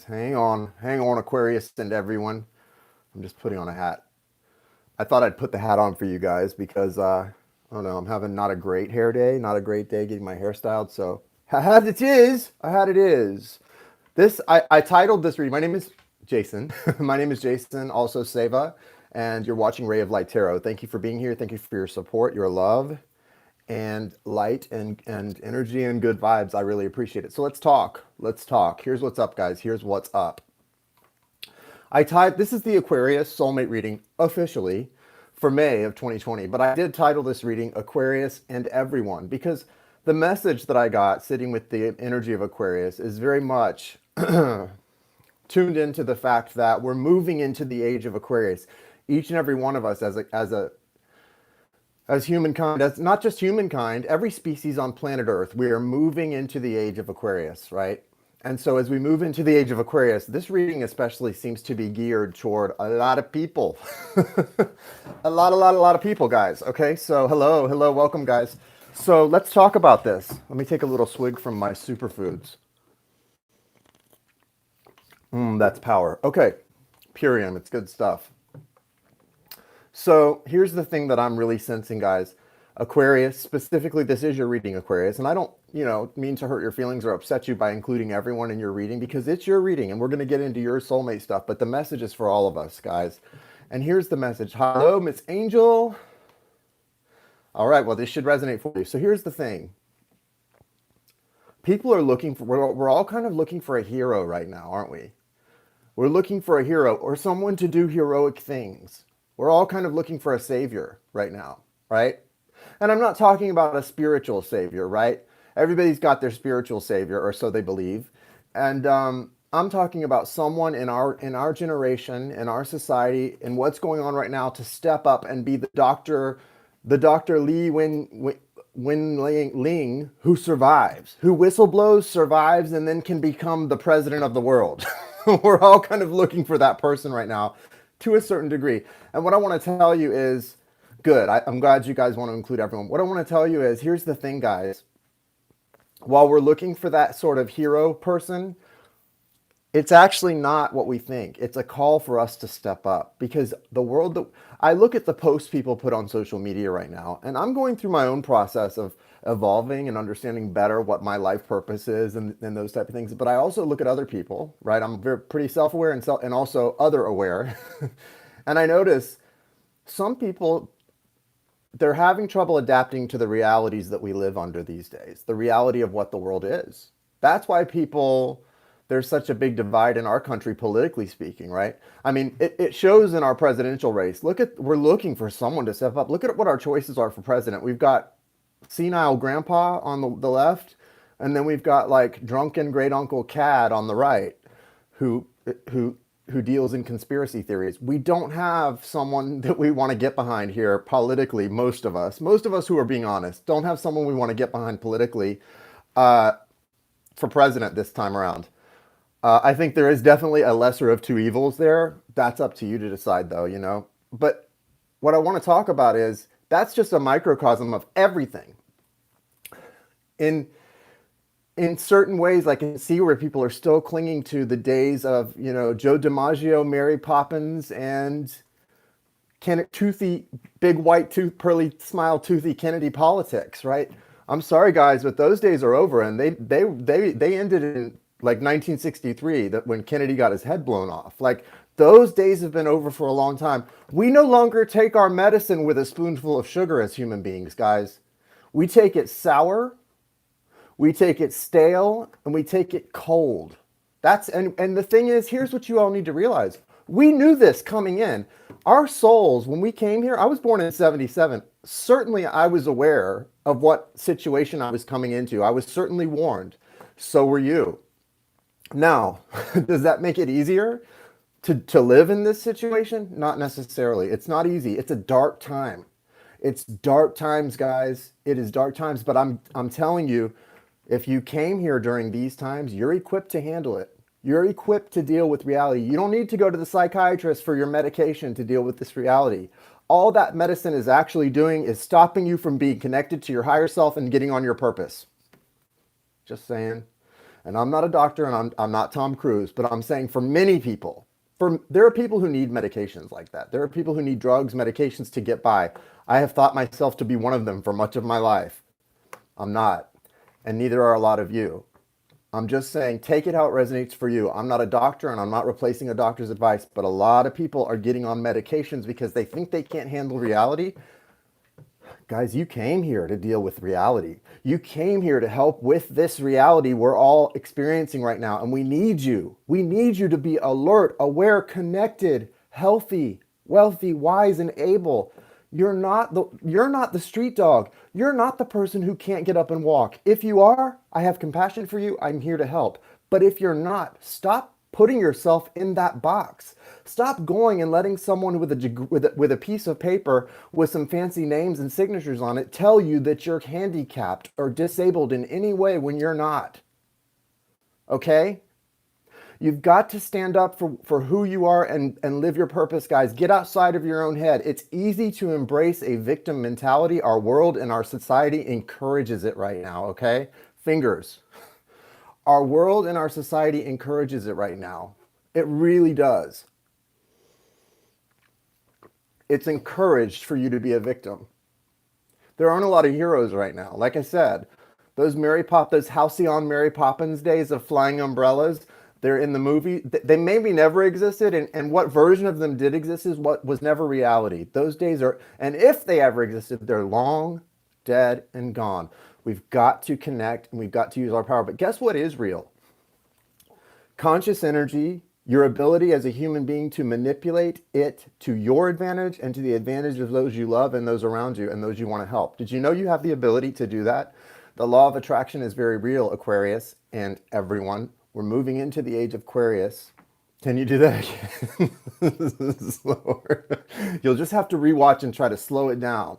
Hang on, Aquarius and everyone. I'm just putting on a hat. I thought I'd put the hat on for you guys because I don't know, I'm having not a great hair day, not a great day getting my hair styled. So I had it is. I had it is. I titled this reading. My name is Jason. My name is Jason, also Seva, and you're watching Ray of Light Tarot. Thank you for being here. Thank you for your support, your love, and light and energy and good vibes. I really appreciate it. So let's talk. Let's talk. Here's what's up, guys. Here's what's up. This is the Aquarius soulmate reading officially for May of 2020, but I did title this reading Aquarius and Everyone because the message that I got sitting with the energy of Aquarius is very much tuned into the fact that we're moving into the age of Aquarius. Each and every one of us as humankind, as not just humankind, every species on planet Earth, we are moving into the age of Aquarius, right? And so as we move into the age of Aquarius, this reading especially seems to be geared toward a lot of people. A lot of people, guys. Okay, so hello, welcome, guys. So let's talk about this. Let me take a little swig from my superfoods. That's power. Okay, Purium, it's good stuff. So here's the thing that I'm really sensing, guys. Aquarius, specifically, this is your reading, Aquarius. And I don't, mean to hurt your feelings or upset you by including everyone in your reading because it's your reading and we're going to get into your soulmate stuff. But the message is for all of us, guys. And here's the message. Hello, Miss Angel. All right, well, this should resonate for you. So here's the thing. People are looking for, we're all kind of looking for a hero right now, aren't we? We're looking for a hero or someone to do heroic things. We're all kind of looking for a savior right now, right? And I'm not talking about a spiritual savior, right? Everybody's got their spiritual savior, or so they believe. And I'm talking about someone in our generation, in our society, in what's going on right now to step up and be the Dr. Li Ling who survives, who whistleblows, survives, and then can become the president of the world. We're all kind of looking for that person right now to a certain degree. And what I want to tell you is, good, I'm glad you guys want to include everyone. What I want to tell you is, here's the thing, guys. While we're looking for that sort of hero person, it's actually not what we think. It's a call for us to step up because the world that I look at the posts people put on social media right now, and I'm going through my own process of evolving and understanding better what my life purpose is and those type of things. But I also look at other people, right? I'm pretty self-aware and also other aware. And I notice some people, they're having trouble adapting to the realities that we live under these days, the reality of what the world is. That's why there's such a big divide in our country, politically speaking, right? I mean, it shows in our presidential race. We're looking for someone to step up. Look at what our choices are for president. We've got senile grandpa on the left, and then we've got like drunken great uncle Cad on the right, who who deals in conspiracy theories. We don't have someone that we want to get behind here politically. Most of us who are being honest, don't have someone we want to get behind politically for president this time around. I think there is definitely a lesser of two evils there. That's up to you to decide, though, you know. But what I want to talk about is that's just a microcosm of everything. In certain ways, I can see where people are still clinging to the days of, you know, Joe DiMaggio, Mary Poppins, and toothy, big white tooth, pearly smile, toothy Kennedy politics, right? I'm sorry, guys, but those days are over, and they ended in like 1963, that when Kennedy got his head blown off. Like, those days have been over for a long time. We no longer take our medicine with a spoonful of sugar as human beings, guys. We take it sour, we take it stale, and we take it cold. And the thing is, here's what you all need to realize. We knew this coming in. Our souls, when we came here, I was born in 77. Certainly I was aware of what situation I was coming into. I was certainly warned. So were you. Now, does that make it easier to live in this situation? Not necessarily. It's not easy. It's a dark time. It's dark times, guys. It is dark times, but I'm telling you, if you came here during these times, you're equipped to handle it. You're equipped to deal with reality. You don't need to go to the psychiatrist for your medication to deal with this reality. All that medicine is actually doing is stopping you from being connected to your higher self and getting on your purpose. Just saying. And I'm not a doctor and I'm not Tom Cruise, but I'm saying for many people, there are people who need medications like that. There are people who need drugs, medications to get by. I have thought myself to be one of them for much of my life. I'm not. And neither are a lot of you. I'm just saying, take it how it resonates for you. I'm not a doctor and I'm not replacing a doctor's advice, but a lot of people are getting on medications because they think they can't handle reality. Guys, you came here to deal with reality. You came here to help with this reality we're all experiencing right now. And we need you. We need you to be alert, aware, connected, healthy, wealthy, wise, and able. You're not the street dog. You're not the person who can't get up and walk. If you are, I have compassion for you. I'm here to help. But if you're not, stop putting yourself in that box. Stop going and letting someone with a piece of paper with some fancy names and signatures on it tell you that you're handicapped or disabled in any way when you're not. Okay? You've got to stand up for who you are and live your purpose, guys. Get outside of your own head. It's easy to embrace a victim mentality. Our world and our society encourages it right now, okay? Fingers. Our world and our society encourages it right now. It really does. It's encouraged for you to be a victim. There aren't a lot of heroes right now. Like I said, those halcyon Mary Poppins days of flying umbrellas, they're in the movie. They maybe never existed, and what version of them did exist is what was never reality. Those days are, and if they ever existed, they're long dead and gone. We've got to connect and we've got to use our power. But guess what is real? Conscious energy, your ability as a human being to manipulate it to your advantage and to the advantage of those you love and those around you and those you want to help. Did you know you have the ability to do that? The law of attraction is very real, Aquarius, and everyone. We're moving into the age of Aquarius. Can you do that again? Slower. You'll just have to rewatch and try to slow it down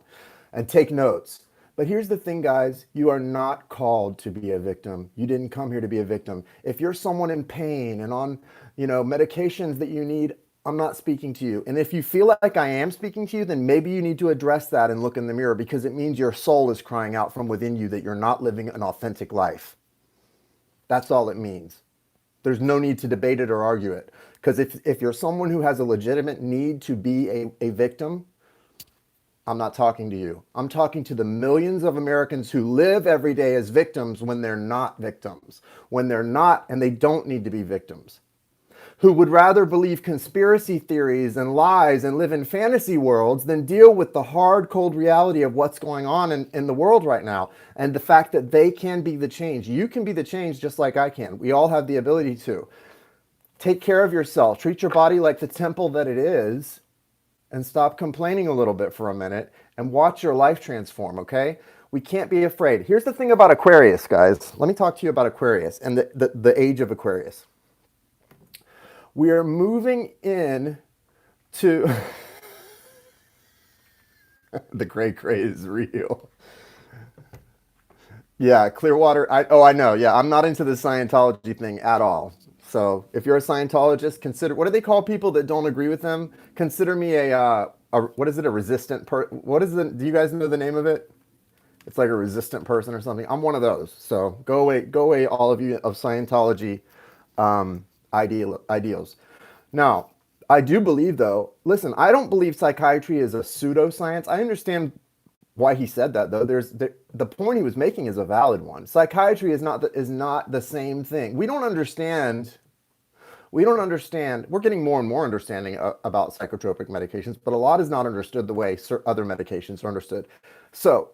and take notes. But here's the thing, guys. You are not called to be a victim. You didn't come here to be a victim. If you're someone in pain and on, medications that you need, I'm not speaking to you. And if you feel like I am speaking to you, then maybe you need to address that and look in the mirror, because it means your soul is crying out from within you that you're not living an authentic life. That's all it means. There's no need to debate it or argue it. Because if you're someone who has a legitimate need to be a victim, I'm not talking to you. I'm talking to the millions of Americans who live every day as victims when they're not victims. When they're not, and they don't need to be victims. Who would rather believe conspiracy theories and lies and live in fantasy worlds than deal with the hard, cold reality of what's going on in the world right now. And the fact that they can be the change. You can be the change just like I can. We all have the ability to. Take care of yourself. Treat your body like the temple that it is. And stop complaining a little bit for a minute and watch your life transform, okay? We can't be afraid. Here's the thing about Aquarius, guys. Let me talk to you about Aquarius and the age of Aquarius. We are moving in to... The gray is real. Yeah, Clearwater. I know. Yeah, I'm not into the Scientology thing at all. So if you're a Scientologist, consider, what do they call people that don't agree with them? Consider me what is it, a resistant do you guys know the name of it? It's like a resistant person or something. I'm one of those. So go away, all of you of Scientology ideals. Now, I do believe, though, listen, I don't believe psychiatry is a pseudoscience. I understand why he said that, though. The point he was making is a valid one. Psychiatry is not the same thing. We don't understand. We're getting more and more understanding about psychotropic medications, but a lot is not understood the way other medications are understood. So,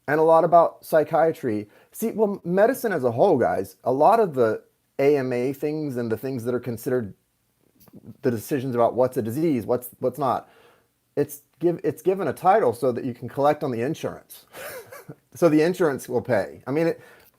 and a lot about psychiatry. See, well, medicine as a whole, guys, a lot of the AMA things and the things that are considered the decisions about what's a disease, what's not, it's given a title so that you can collect on the insurance. So the insurance will pay. I mean,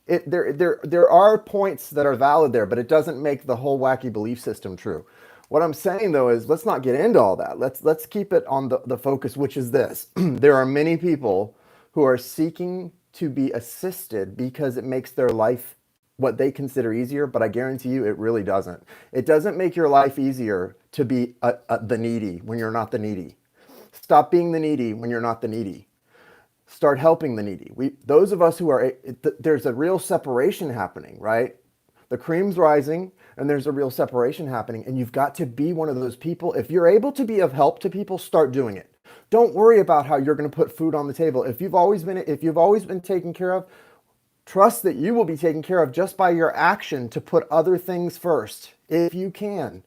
there are points that are valid there, but it doesn't make the whole wacky belief system true. What I'm saying, though, is let's not get into all that. Let's keep it on the focus, which is this. There are many people who are seeking to be assisted because it makes their life what they consider easier, but I guarantee you it really doesn't. It doesn't make your life easier to be the needy when you're not the needy. Stop being the needy when you're not the needy. Start helping the needy. Those of us who are, there's a real separation happening, right? The cream's rising and there's a real separation happening, and you've got to be one of those people. If you're able to be of help to people, start doing it. Don't worry about how you're going to put food on the table. If you've always been taken care of, trust that you will be taken care of just by your action to put other things first, if you can.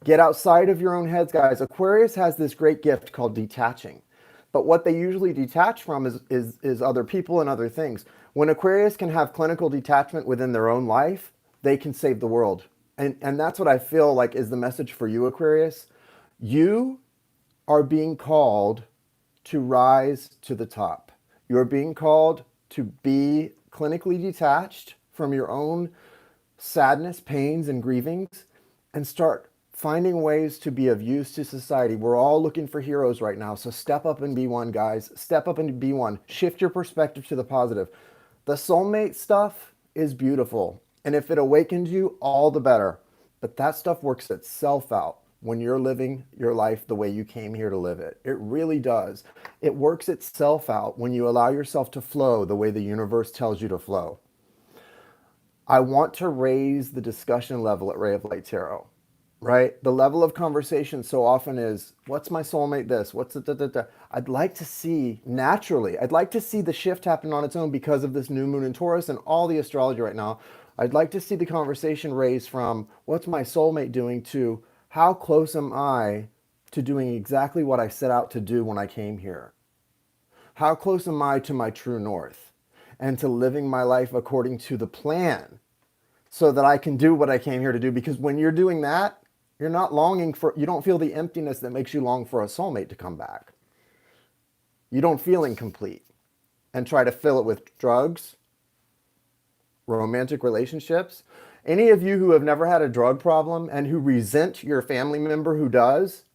Get outside of your own heads, guys. Aquarius has this great gift called detaching. But what they usually detach from is other people and other things. When Aquarius can have clinical detachment within their own life, they can save the world. And that's what I feel like is the message for you, Aquarius. You are being called to rise to the top. You're being called to be clinically detached from your own sadness, pains, and grievings, and start finding ways to be of use to society. We're all looking for heroes right now. So step up and be one, guys. Step up and be one. Shift your perspective to the positive. The soulmate stuff is beautiful. And if it awakens you, all the better. But that stuff works itself out when you're living your life the way you came here to live it. It really does. It works itself out when you allow yourself to flow the way the universe tells you to flow. I want to raise the discussion level at Ray of Light Tarot. Right? The level of conversation so often is, what's my soulmate this? What's it? I'd like to see, naturally, I'd like to see the shift happen on its own because of this new moon in Taurus and all the astrology right now. I'd like to see the conversation raise from, what's my soulmate doing, to how close am I to doing exactly what I set out to do when I came here? How close am I to my true north and to living my life according to the plan so that I can do what I came here to do? Because when you're doing that, you're not longing for, you don't feel the emptiness that makes you long for a soulmate to come back. You don't feel incomplete and try to fill it with drugs, romantic relationships. Any of you who have never had a drug problem and who resent your family member who does,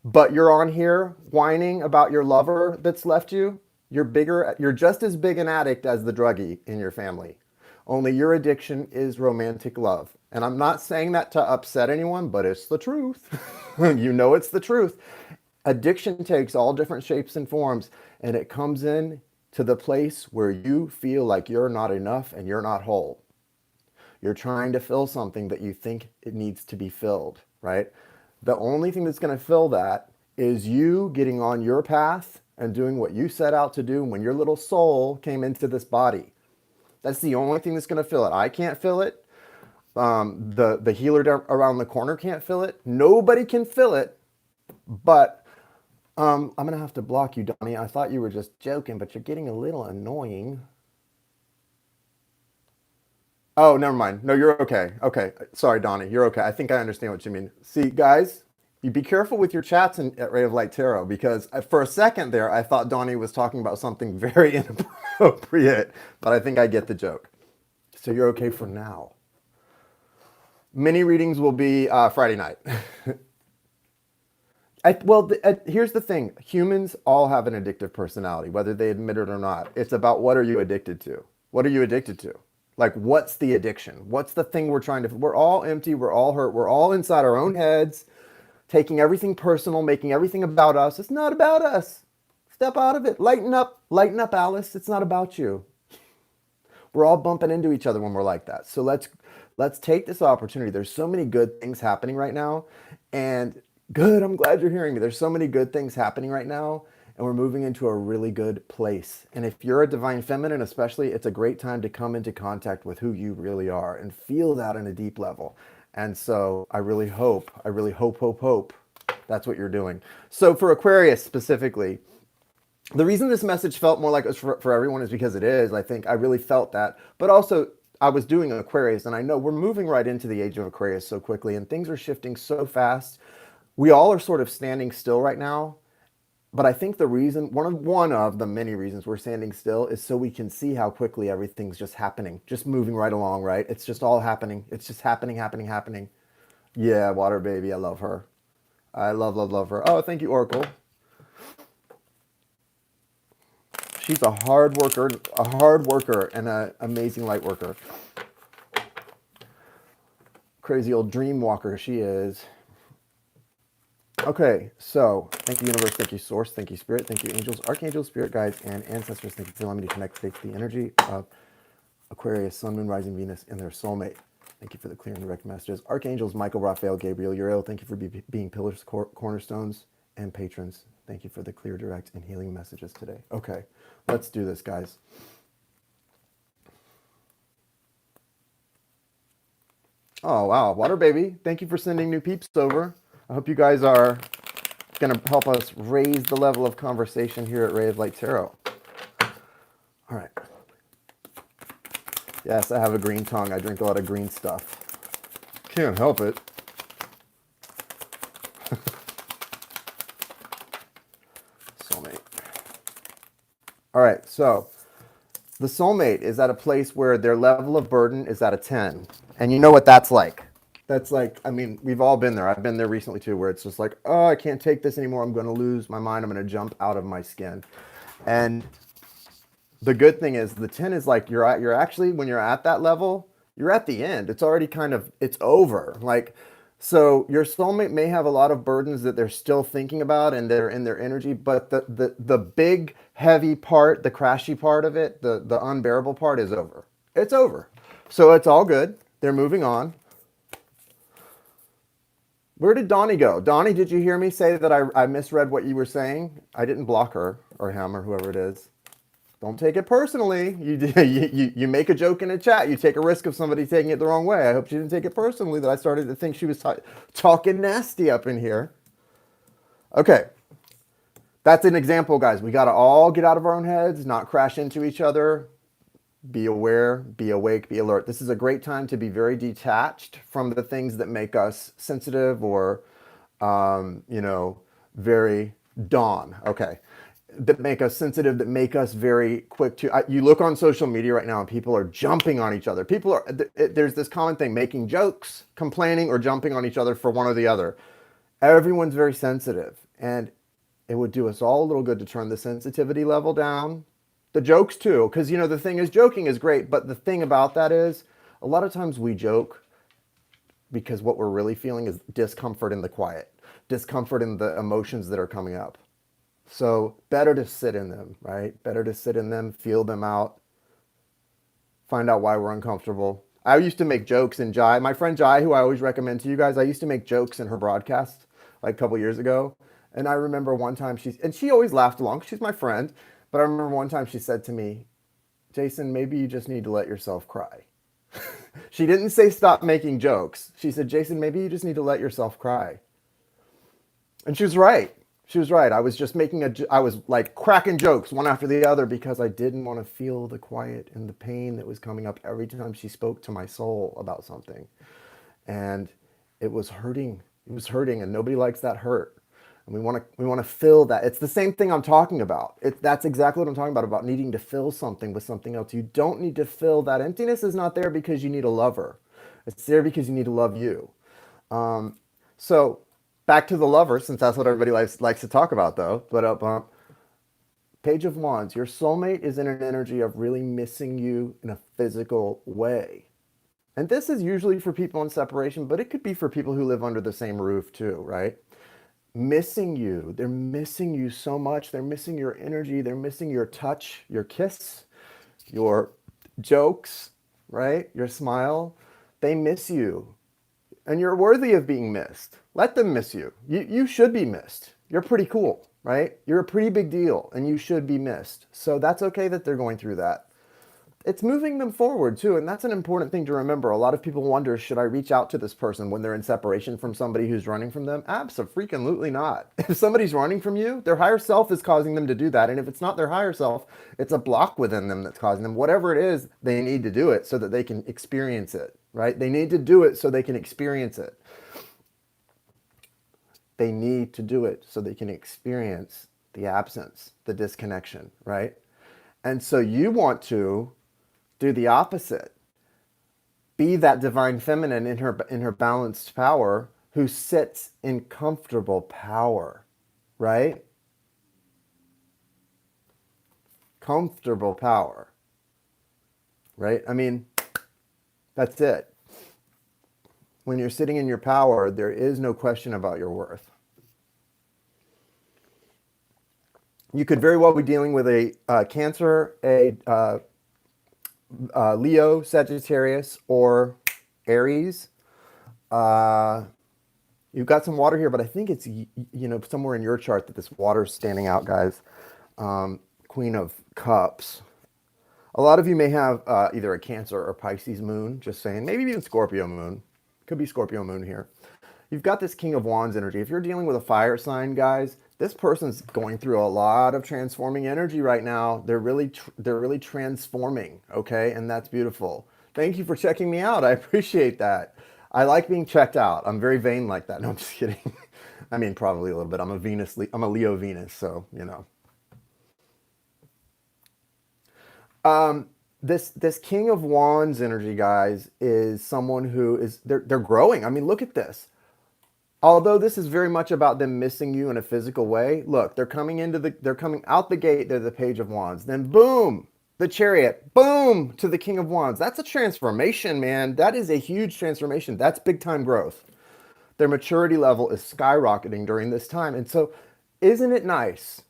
but you're on here whining about your lover that's left you, you're just as big an addict as the druggie in your family. Only your addiction is romantic love. And I'm not saying that to upset anyone, but it's the truth. You know it's the truth. Addiction takes all different shapes and forms, and it comes in to the place where you feel like you're not enough and you're not whole. You're trying to fill something that you think it needs to be filled, right? The only thing that's going to fill that is you getting on your path and doing what you set out to do when your little soul came into this body. That's the only thing that's going to fill it. I can't fill it. The healer around the corner can't fill it. Nobody can fill it. But I'm going to have to block you, Donnie. I thought you were just joking, but you're getting a little annoying. Oh, never mind. No, you're okay. Okay. Sorry, Donnie. You're okay. I think I understand what you mean. See, guys, you be careful with your chats at Ray of Light Tarot, because for a second there, I thought Donnie was talking about something very inappropriate, but I think I get the joke. So you're okay for now. Mini readings will be Friday night. Here's the thing. Humans all have an addictive personality, whether they admit it or not. It's about, what are you addicted to? What are you addicted to? Like, what's the addiction? What's the thing we're all empty, we're all hurt, we're all inside our own heads, taking everything personal, making everything about us. It's not about us. Step out of it. Lighten up, Alice. It's not about you. We're all bumping into each other when we're like that. So let's take this opportunity. There's so many good things happening right now. And good, I'm glad you're hearing me. There's so many good things happening right now, and we're moving into a really good place. And if you're a divine feminine, especially, it's a great time to come into contact with who you really are and feel that on a deep level. And so I really hope that's what you're doing. So for Aquarius specifically, the reason this message felt more like it was for everyone is because it is. I think I really felt that. But also, I was doing Aquarius, and I know we're moving right into the age of Aquarius so quickly, and things are shifting so fast. We all are sort of standing still right now. But I think the reason, one of the many reasons we're standing still, is so we can see how quickly everything's just happening, just moving right along, right? It's just all happening. It's just happening. Yeah, Water Baby, I love her. I love her. Oh, thank you, Oracle. She's a hard worker and an amazing light worker. Crazy old dream walker she is. Okay, so thank you, universe. Thank you, source. Thank you, spirit. Thank you, angels, archangels, spirit guides, and ancestors. Thank you for allowing me to connect to the energy of Aquarius, sun, moon, rising, Venus, and their soulmate. Thank you for the clear and direct messages. Archangels Michael, Raphael, Gabriel, Uriel, thank you for being pillars, cornerstones, and patrons. Thank you for the clear, direct, and healing messages today. Okay, let's do this, guys. Oh, wow. Water Baby, thank you for sending new peeps over. I hope you guys are going to help us raise the level of conversation here at Ray of Light Tarot. All right. Yes, I have a green tongue. I drink a lot of green stuff. Can't help it. Soulmate. All right, so the soulmate is at a place where their level of burden is at a 10. And you know what that's like. That's like, I mean, we've all been there. I've been there recently too, where it's just like, oh, I can't take this anymore. I'm going to lose my mind. I'm going to jump out of my skin. And the good thing is the 10 is like, you're actually, when you're at that level, you're at the end. It's already kind of, it's over. Like, so your soulmate may have a lot of burdens that they're still thinking about and they're in their energy, but the big, heavy part, the crashy part of it, the unbearable part is over. It's over. So it's all good. They're moving on. Where did Donnie go? Donnie, did you hear me say that I misread what you were saying? I didn't block her or him or whoever it is. Don't take it personally. You make a joke in a chat. You take a risk of somebody taking it the wrong way. I hope she didn't take it personally that I started to think she was talking nasty up in here. Okay. That's an example, guys. We got to all get out of our own heads, not crash into each other. Be aware, be awake, be alert. This is a great time to be very detached from the things that make us sensitive or, very dawn. Okay. That make us sensitive, that make us very quick to, you look on social media right now and people are jumping on each other. People are, there's this common thing, making jokes, complaining, or jumping on each other for one or the other. Everyone's very sensitive, and it would do us all a little good to turn the sensitivity level down. The jokes too, because the thing is, joking is great, but the thing about that is a lot of times we joke because what we're really feeling is discomfort in the quiet, discomfort in the emotions that are coming up. So better to sit in them, right? Better to sit in them, feel them out, find out why we're uncomfortable. I used to make jokes in Jai, my friend Jai, who I always recommend to you guys, I used to make jokes in her broadcast like a couple years ago. And I remember one time she always laughed along. She's my friend. But I remember one time she said to me, Jason, maybe you just need to let yourself cry. She didn't say stop making jokes. She said, Jason, maybe you just need to let yourself cry. And she was right. She was right. I was just I was like cracking jokes one after the other because I didn't want to feel the quiet and the pain that was coming up every time she spoke to my soul about something. And it was hurting. It was hurting, and nobody likes that hurt. And we want to fill that. It's the same thing I'm talking about. That's exactly what I'm talking about needing to fill something with something else. You don't need to fill that. Emptiness is not there because you need a lover. It's there because you need to love you. So back to the lover, since that's what everybody likes to talk about, though. But Page of Wands, your soulmate is in an energy of really missing you in a physical way. And this is usually for people in separation, but it could be for people who live under the same roof too, right? Missing you. They're missing you so much. They're missing your energy. They're missing your touch, your kiss, your jokes, right? Your smile. They miss you. And you're worthy of being missed. Let them miss you. You should be missed. You're pretty cool, right? You're a pretty big deal, and you should be missed. So that's okay that they're going through that. It's moving them forward too, and that's an important thing to remember. A lot of people wonder, should I reach out to this person when they're in separation from somebody who's running from them? Abso-freaking-lutely not. If somebody's running from you, their higher self is causing them to do that, and if it's not their higher self, it's a block within them that's causing them. Whatever it is, they need to do it so that they can experience it, right? They need to do it so they can experience it. They need to do it so they can experience the absence, the disconnection, right? And so you want to do the opposite. Be that divine feminine in her balanced power who sits in comfortable power, right? Comfortable power, right? I mean, that's it. When you're sitting in your power, there is no question about your worth. You could very well be dealing with a Cancer, a Leo, Sagittarius, or Aries. Uh, you've got some water here, but I think it's, somewhere in your chart that this water's standing out, guys. Queen of Cups. A lot of you may have either a Cancer or Pisces moon, just saying, maybe even Scorpio moon. Could be Scorpio moon here. You've got this King of Wands energy. If you're dealing with a fire sign, guys, this person's going through a lot of transforming energy right now. They're really transforming, okay? And that's beautiful. Thank you for checking me out. I appreciate that. I like being checked out. I'm very vain like that. No, I'm just kidding. I mean, probably a little bit. I'm a Leo Venus, so, This King of Wands energy, guys, is someone who is they're growing. I mean, look at this. Although this is very much about them missing you in a physical way, look, they're coming out the gate, they're the Page of Wands. Then boom, the Chariot, boom, to the King of Wands. That's a transformation, man. That is a huge transformation. That's big time growth. Their maturity level is skyrocketing during this time. And so, isn't it nice?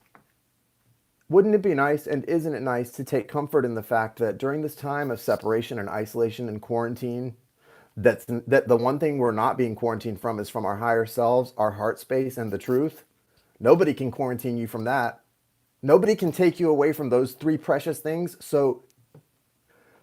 Wouldn't it be nice, and isn't it nice to take comfort in the fact that during this time of separation and isolation and quarantine, that the one thing we're not being quarantined from is from our higher selves, our heart space, and the truth. Nobody can quarantine you from that. Nobody can take you away from those three precious things. So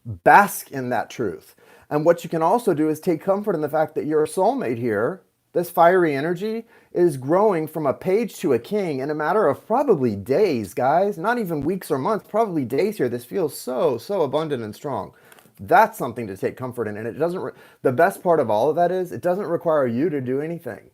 bask in that truth. And what you can also do is take comfort in the fact that your soulmate here, this fiery energy, is growing from a page to a king in a matter of probably days, guys. Not even weeks or months, probably days here. This feels so abundant and strong. That's something to take comfort in. And it doesn't, the best part of all of that is it doesn't require you to do anything.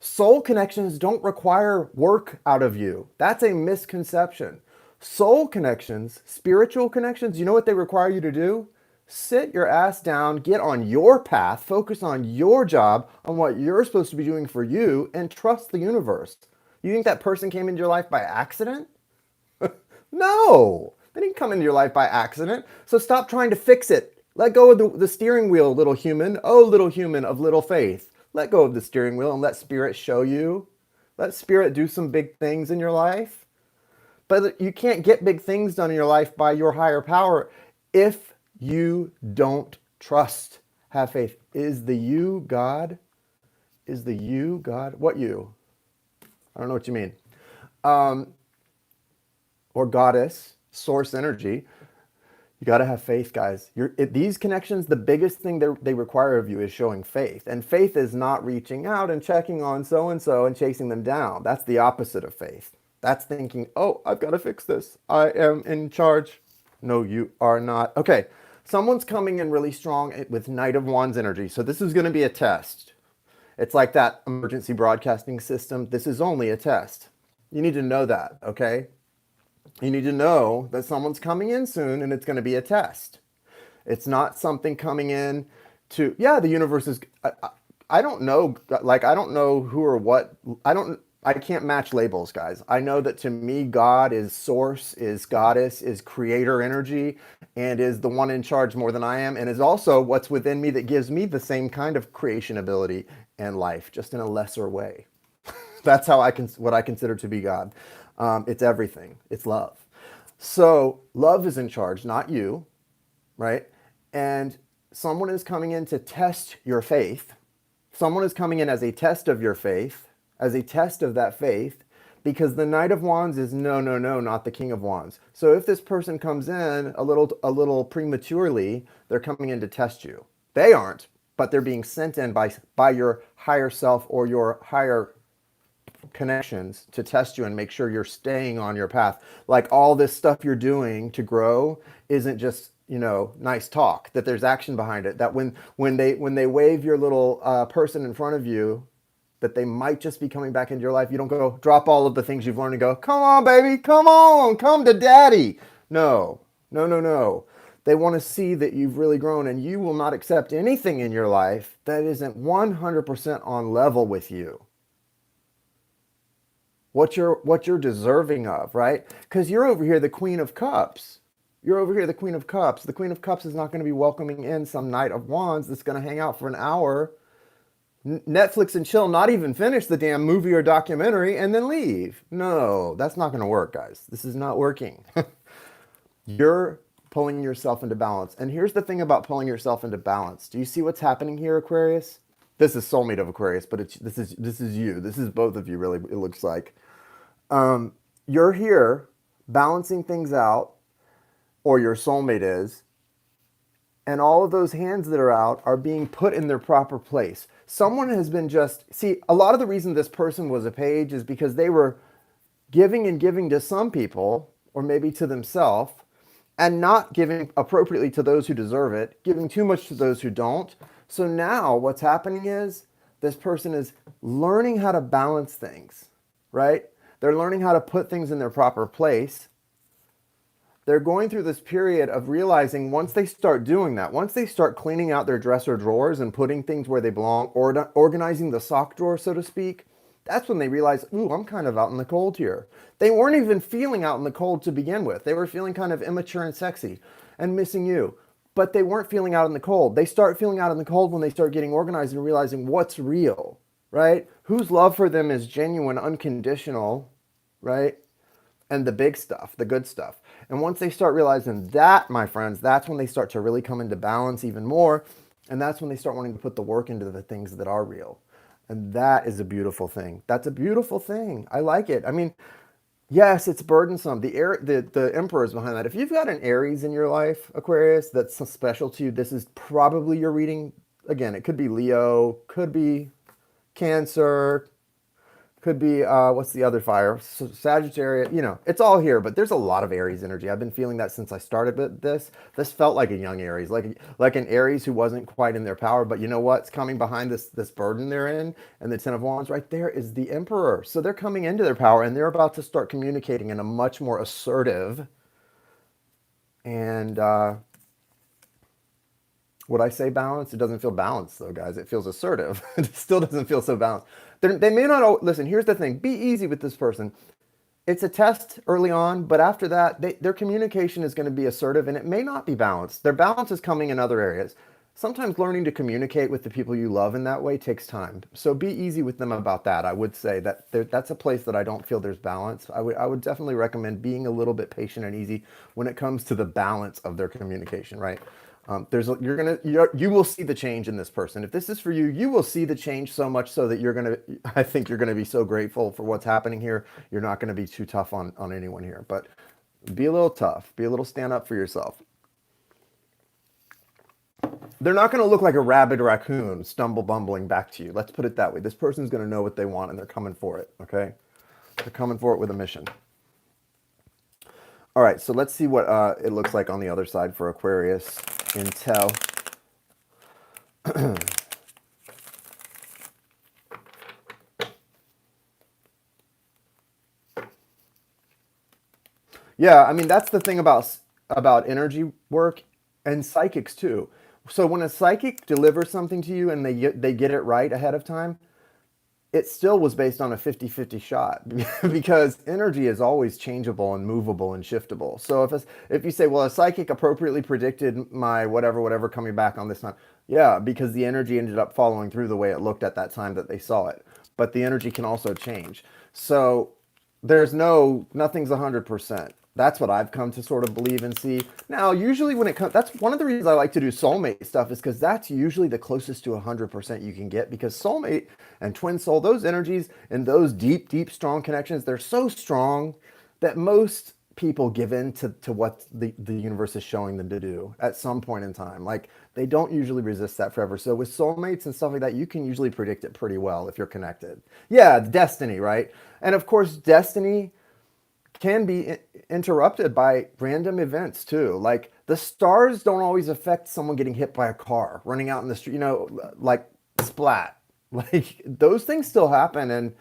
Soul connections don't require work out of you. That's a misconception. Soul connections, spiritual connections, you know what they require you to do? Sit your ass down, get on your path, focus on your job, on what you're supposed to be doing for you, and trust the universe. You think that person came into your life by accident? No, they didn't come into your life by accident. So stop trying to fix it. Let go of the steering wheel, little human. Oh, little human of little faith. Let go of the steering wheel and let spirit show you. Let spirit do some big things in your life. But you can't get big things done in your life by your higher power if you don't trust. Have faith. Is the you God? Is the you God? What you? I don't know what you mean. Or goddess, source energy. You got to have faith, guys. These connections, the biggest thing they require of you is showing faith. And faith is not reaching out and checking on so-and-so and chasing them down. That's the opposite of faith. That's thinking, oh, I've got to fix this. I am in charge. No, you are not. Okay, someone's coming in really strong with Knight of Wands energy. So this is going to be a test. It's like that emergency broadcasting system. This is only a test. You need to know that, okay? You need to know that someone's coming in soon and it's going to be a test. It's not something coming in to, yeah, the universe is, I don't know, like, I don't know who or what, I can't match labels, guys. I know that to me, God is source, is goddess, is creator energy, and is the one in charge more than I am, and is also what's within me that gives me the same kind of creation ability and life, just in a lesser way. That's how what I consider to be God. It's everything. It's love. So love is in charge, not you, right? And someone is coming in to test your faith. Someone is coming in as a test of your faith, as a test of that faith, because the Knight of Wands is no, not the King of Wands. So if this person comes in a little prematurely, they're coming in to test you. They aren't, but they're being sent in by your higher self or your higher connections to test you and make sure you're staying on your path. Like all this stuff you're doing to grow isn't just, nice talk, that there's action behind it. That when they wave your little person in front of you, that they might just be coming back into your life. You don't go drop all of the things you've learned and go, come on, baby, come on, come to daddy. No. They want to see that you've really grown, and you will not accept anything in your life that isn't 100% on level with you. What you're deserving of, right? Because you're over here the Queen of Cups. You're over here the Queen of Cups. The Queen of Cups is not going to be welcoming in some Knight of Wands that's going to hang out for an hour, Netflix and chill, not even finish the damn movie or documentary, and then leave. No, that's not going to work, guys. This is not working. You're pulling yourself into balance. And here's the thing about pulling yourself into balance. Do you see what's happening here, Aquarius? This is Soulmate of Aquarius, but this is you. This is both of you, really, it looks like. You're here balancing things out, or your soulmate is, and all of those hands that are out are being put in their proper place. Someone has been see, a lot of the reason this person was a page is because they were giving and giving to some people, or maybe to themselves, and not giving appropriately to those who deserve it, giving too much to those who don't. So now what's happening is this person is learning how to balance things, right? They're learning how to put things in their proper place. They're going through this period of realizing once they start doing that, once they start cleaning out their dresser drawers and putting things where they belong, or organizing the sock drawer, so to speak, that's when they realize, ooh, I'm kind of out in the cold here. They weren't even feeling out in the cold to begin with. They were feeling kind of immature and sexy and missing you, but they weren't feeling out in the cold. They start feeling out in the cold when they start getting organized and realizing what's real, right? Whose love for them is genuine, unconditional, right? And the big stuff, the good stuff. And once they start realizing that, my friends, that's when they start to really come into balance even more. And that's when they start wanting to put the work into the things that are real. And that is a beautiful thing. That's a beautiful thing. I like it. I mean, yes, it's burdensome. The Emperor is behind that. If you've got an Aries in your life, Aquarius, that's special to you, this is probably your reading. Again, it could be Leo, could be Cancer, could be, what's the other fire? Sagittarius, it's all here, but there's a lot of Aries energy. I've been feeling that since I started this. This felt like a young Aries, like an Aries who wasn't quite in their power, but you know what's coming behind this burden they're in? And the Ten of Wands right there is the Emperor. So they're coming into their power, and they're about to start communicating in a much more assertive and, would I say balanced? It doesn't feel balanced though, guys. It feels assertive. It still doesn't feel so balanced. They may not, listen, here's the thing. Be easy with this person. It's a test early on, but after that, their communication is going to be assertive, and it may not be balanced. Their balance is coming in other areas. Sometimes learning to communicate with the people you love in that way takes time. So be easy with them about that. I would say that that's a place that I don't feel there's balance. I would definitely recommend being a little bit patient and easy when it comes to the balance of their communication, right? You will see the change in this person. If this is for you, you will see the change so much so that I think you're gonna be so grateful for what's happening here. You're not gonna be too tough on anyone here, but be a little tough, be a little stand up for yourself. They're not gonna look like a rabid raccoon bumbling back to you. Let's put it that way. This person's gonna know what they want, and they're coming for it, okay? They're coming for it with a mission. All right, so let's see what it looks like on the other side for Aquarius. Intel. Yeah, I mean, that's the thing about energy work and psychics too. So when a psychic delivers something to you and they get it right ahead of time, it still was based on a 50-50 shot because energy is always changeable and movable and shiftable. So if you say, well, a psychic appropriately predicted my whatever coming back on this time, yeah, because the energy ended up following through the way it looked at that time that they saw it. But the energy can also change. So nothing's 100%. That's what I've come to sort of believe and see. Now, usually when it comes, that's one of the reasons I like to do soulmate stuff, is because that's usually the closest to 100% you can get, because soulmate and twin soul, those energies and those deep, strong connections, they're so strong that most people give in to what the universe is showing them to do at some point in time. Like, they don't usually resist that forever. So with soulmates and stuff like that, you can usually predict it pretty well if you're connected. Yeah, destiny, right? And of course, destiny can be interrupted by random events too. Like, the stars don't always affect someone getting hit by a car, running out in the street, like splat. Like, those things still happen, and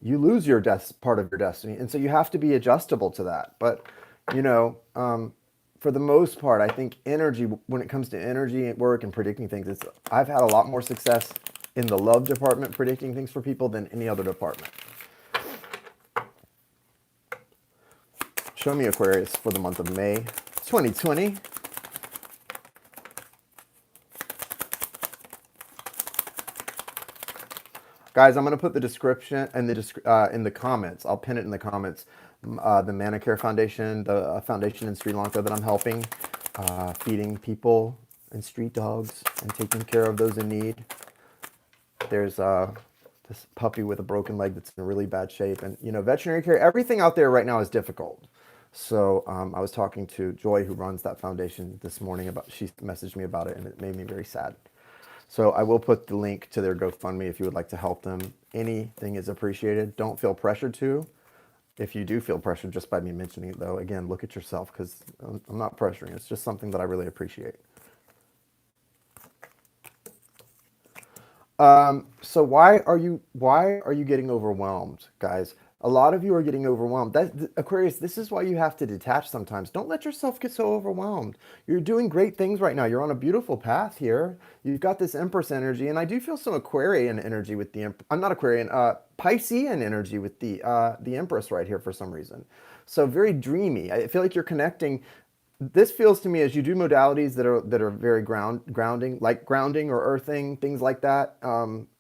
you lose your part of your destiny. And so you have to be adjustable to that. But, for the most part, I think energy, when it comes to energy at work and predicting things, I've had a lot more success in the love department predicting things for people than any other department. Show me Aquarius for the month of May 2020. Guys, I'm going to put the description in the comments. I'll pin it in the comments. The Manicare Foundation, the foundation in Sri Lanka that I'm helping. feeding people and street dogs and taking care of those in need. There's this puppy with a broken leg that's in really bad shape. And, you know, veterinary care, everything out there right now is difficult. So I was talking to Joy, who runs that foundation, this morning about, she messaged me about it, and it made me very sad. So I will put the link to their GoFundMe if you would like to help them. Anything is appreciated. Don't feel pressured to. If you do feel pressured just by me mentioning it, though, again, look at yourself, because I'm not pressuring. It's just something that I really appreciate. So why are you getting overwhelmed, guys? A lot of you are getting overwhelmed. Aquarius, this is why you have to detach sometimes. Don't let yourself get so overwhelmed. You're doing great things right now. You're on a beautiful path here. You've got this Empress energy, and I do feel some Aquarian energy with the I'm not Aquarian, Piscean energy with the Empress right here for some reason. So very dreamy. I feel like you're connecting. This feels to me, as you do modalities that are very grounding, like grounding or earthing, things like that.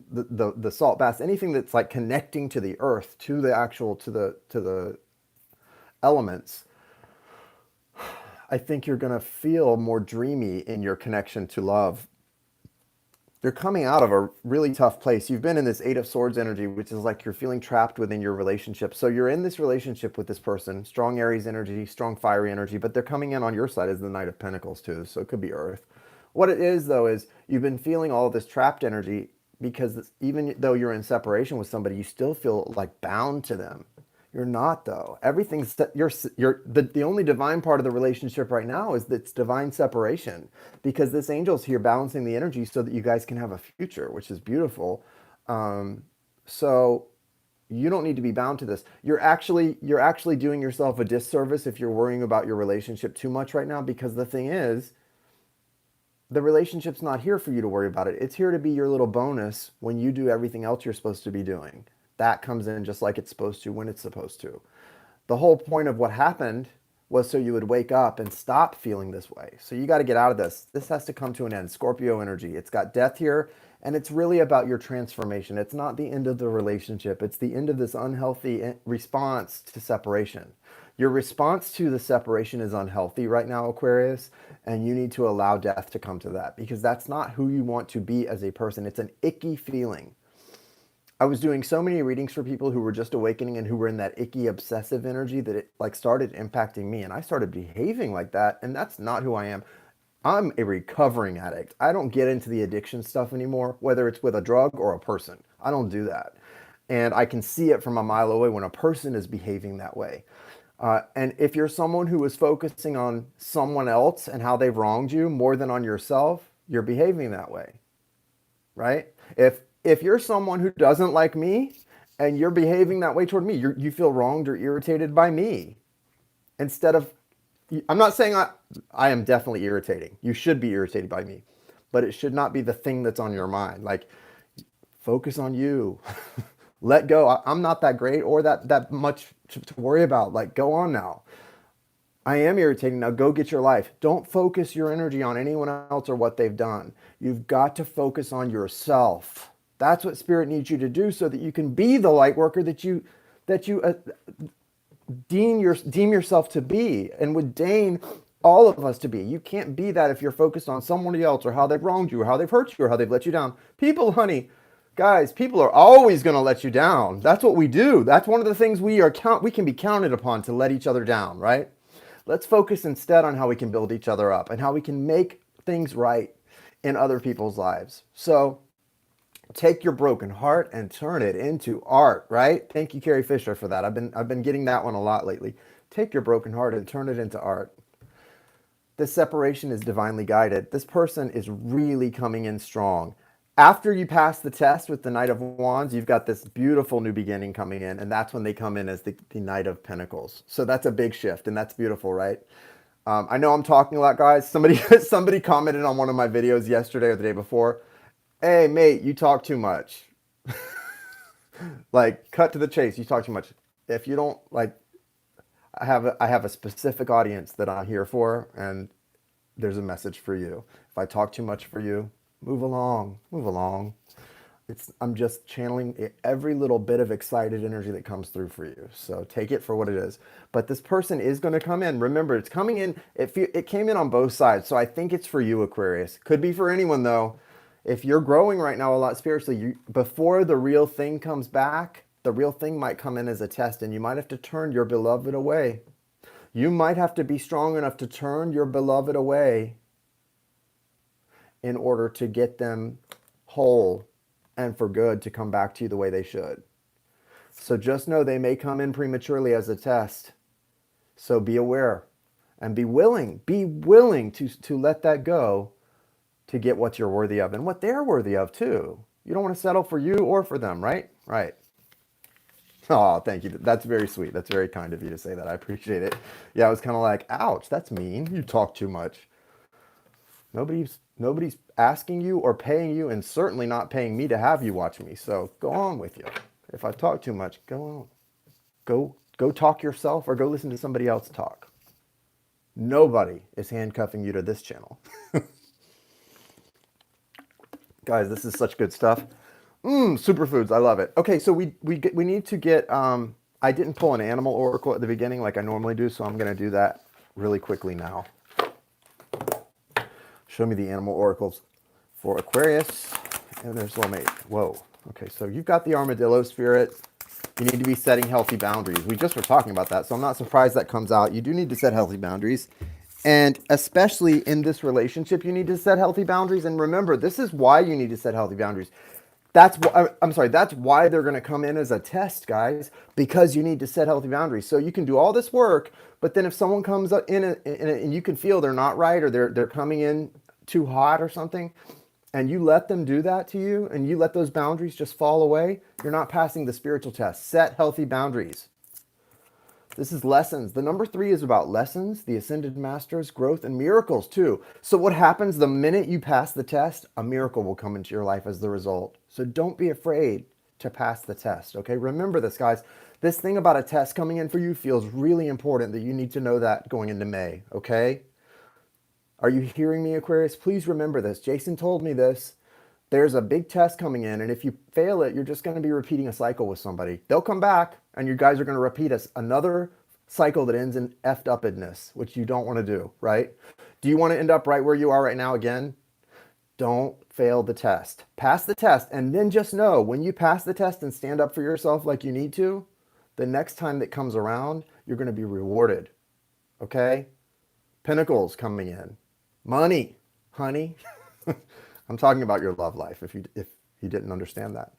The salt baths, anything that's like connecting to the earth, to the actual, to the elements. I think you're gonna feel more dreamy in your connection to love. You're coming out of a really tough place. You've been in this Eight of Swords energy, which is like you're feeling trapped within your relationship. So you're in this relationship with this person, strong Aries energy, strong fiery energy, but they're coming in on your side as the Knight of Pentacles too. So it could be Earth. What it is, though, is you've been feeling all of this trapped energy because even though you're in separation with somebody, you still feel like bound to them. You're not, though. Everything's the only divine part of the relationship right now is that it's divine separation, because this angel's here balancing the energy so that you guys can have a future, which is beautiful. So you don't need to be bound to this. You're actually doing yourself a disservice if you're worrying about your relationship too much right now, because the thing is, the relationship's not here for you to worry about it. It's here to be your little bonus when you do everything else you're supposed to be doing. That comes in just like it's supposed to, when it's supposed to. The whole point of what happened was so you would wake up and stop feeling this way. So you got to get out of this. This has to come to an end. Scorpio energy. It's got death here, and it's really about your transformation. It's not the end of the relationship. It's the end of this unhealthy response to separation. Your response to the separation is unhealthy right now, Aquarius, and you need to allow death to come to that, because that's not who you want to be as a person. It's an icky feeling. I was doing so many readings for people who were just awakening and who were in that icky obsessive energy that it like started impacting me, and I started behaving like that, and that's not who I am. I'm a recovering addict. I don't get into the addiction stuff anymore, whether it's with a drug or a person. I don't do that. And I can see it from a mile away when a person is behaving that way. And if you're someone who is focusing on someone else and how they've wronged you more than on yourself, you're behaving that way, right? If you're someone who doesn't like me and you're behaving that way toward me, you feel wronged or irritated by me. Instead of, I'm not saying I am definitely irritating. You should be irritated by me, but it should not be the thing that's on your mind. Like, focus on you. Let go. I'm not that great or that much to worry about. Like, go on now. I am irritating. Now go get your life. Don't focus your energy on anyone else or what they've done. You've got to focus on yourself. That's what Spirit needs you to do so that you can be the light worker that you deem yourself to be, and would deign all of us to be. You can't be that if you're focused on someone else or how they've wronged you or how they've hurt you or how they've let you down. People, honey, guys, people are always going to let you down. That's what we do. That's one of the things we can be counted upon, to let each other down, right? Let's focus instead on how we can build each other up and how we can make things right in other people's lives. So take your broken heart and turn it into art, right? Thank you, Carrie Fisher, for that. I've been getting that one a lot lately. Take your broken heart and turn it into art. This separation is divinely guided. This person is really coming in strong. After you pass the test with the Knight of Wands, you've got this beautiful new beginning coming in, and that's when they come in as the Knight of Pentacles. So that's a big shift, and that's beautiful, right? I know I'm talking a lot, guys. Somebody commented on one of my videos yesterday or the day before. Hey, mate, you talk too much. Like, cut to the chase. You talk too much. If you don't, like, I have a specific audience that I'm here for, and there's a message for you. If I talk too much for you, move along, move along. I'm just channeling every little bit of excited energy that comes through for you. So take it for what it is. But this person is going to come in. Remember, it's coming in. It came in on both sides. So I think it's for you, Aquarius. Could be for anyone, though. If you're growing right now a lot spiritually, before the real thing comes back, the real thing might come in as a test, and you might have to turn your beloved away. You might have to be strong enough to turn your beloved away in order to get them whole and for good to come back to you the way they should. So just know they may come in prematurely as a test. So be aware and be willing to let that go to get what you're worthy of and what they're worthy of too. You don't want to settle for you or for them, right? Right. Oh, thank you. That's very sweet. That's very kind of you to say that. I appreciate it. Yeah, I was kind of like, ouch, that's mean. You talk too much. Nobody's asking you or paying you, and certainly not paying me to have you watch me. So go on with you. If I talk too much, go on. Go talk yourself or go listen to somebody else talk. Nobody is handcuffing you to this channel. Guys, this is such good stuff. Superfoods, I love it. Okay, so we need to get, I didn't pull an animal oracle at the beginning like I normally do, so I'm going to do that really quickly now. Show me the animal oracles for Aquarius and their soulmate. Whoa. Okay, so you've got the armadillo spirit. You need to be setting healthy boundaries. We just were talking about that, so I'm not surprised that comes out. You do need to set healthy boundaries. And especially in this relationship, you need to set healthy boundaries. And remember, this is why you need to set healthy boundaries. That's why they're going to come in as a test, guys, because you need to set healthy boundaries. So you can do all this work, but then if someone comes in and you can feel they're not right or they're coming in too hot or something, and you let them do that to you and you let those boundaries just fall away, you're not passing the spiritual test. Set healthy boundaries. This is lessons. The number 3 is about lessons, the ascended masters, growth, and miracles too. So what happens the minute you pass the test? A miracle will come into your life as the result. So don't be afraid to pass the test, okay? Remember this, guys. This thing about a test coming in for you feels really important that you need to know that going into May, okay? Are you hearing me, Aquarius? Please remember this. Jason told me this. There's a big test coming in, and if you fail it, you're just going to be repeating a cycle with somebody. They'll come back, and you guys are going to repeat another cycle that ends in effed upness, which you don't want to do, right? Do you want to end up right where you are right now again? Don't fail the test. Pass the test, and then just know when you pass the test and stand up for yourself like you need to, the next time that comes around, you're going to be rewarded, okay? Pentacles coming in. Money, honey. I'm talking about your love life if you didn't understand that.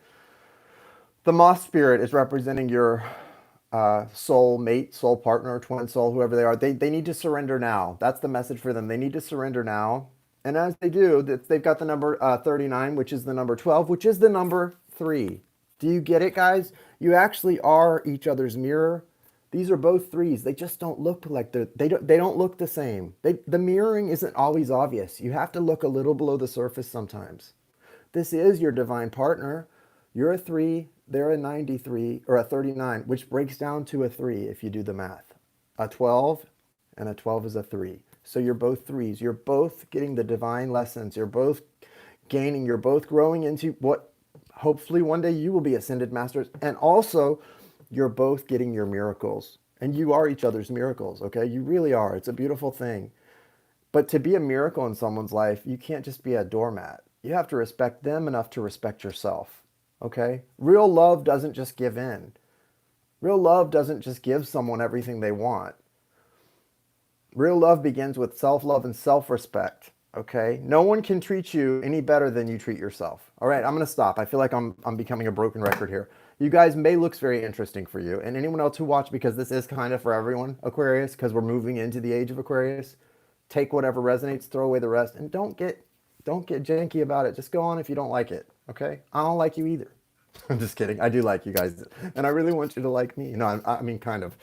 The moth spirit is representing your soul mate, soul partner, twin soul, whoever they are. They need to surrender now. That's the message for them. They need to surrender now. And as they do, they've got the number 39, which is the number 12, which is the number 3. Do you get it, guys? You actually are each other's mirror. These are both 3s. They just don't look like they don't look the same. The mirroring isn't always obvious. You have to look a little below the surface sometimes. This is your divine partner. You're a 3, they're a 93 or a 39, which breaks down to a 3 if you do the math. A 12 and a 12 is a 3. So you're both 3s. You're both getting the divine lessons. You're both gaining. You're both growing into what hopefully one day you will be ascended masters. And also, you're both getting your miracles. And you are each other's miracles, okay? You really are. It's a beautiful thing. But to be a miracle in someone's life, you can't just be a doormat. You have to respect them enough to respect yourself, okay? Real love doesn't just give in. Real love doesn't just give someone everything they want. Real love begins with self-love and self-respect, okay? No one can treat you any better than you treat yourself. All right, I'm going to stop. I feel like I'm becoming a broken record here. You guys, May looks very interesting for you. And anyone else who watch, because this is kind of for everyone, Aquarius, because we're moving into the age of Aquarius. Take whatever resonates, throw away the rest, and don't get janky about it. Just go on if you don't like it, okay? I don't like you either. I'm just kidding. I do like you guys, and I really want you to like me. No, I mean, kind of.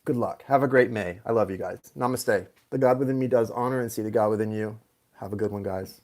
Good luck. Have a great May. I love you guys. Namaste. The God within me does honor and see the God within you. Have a good one, guys.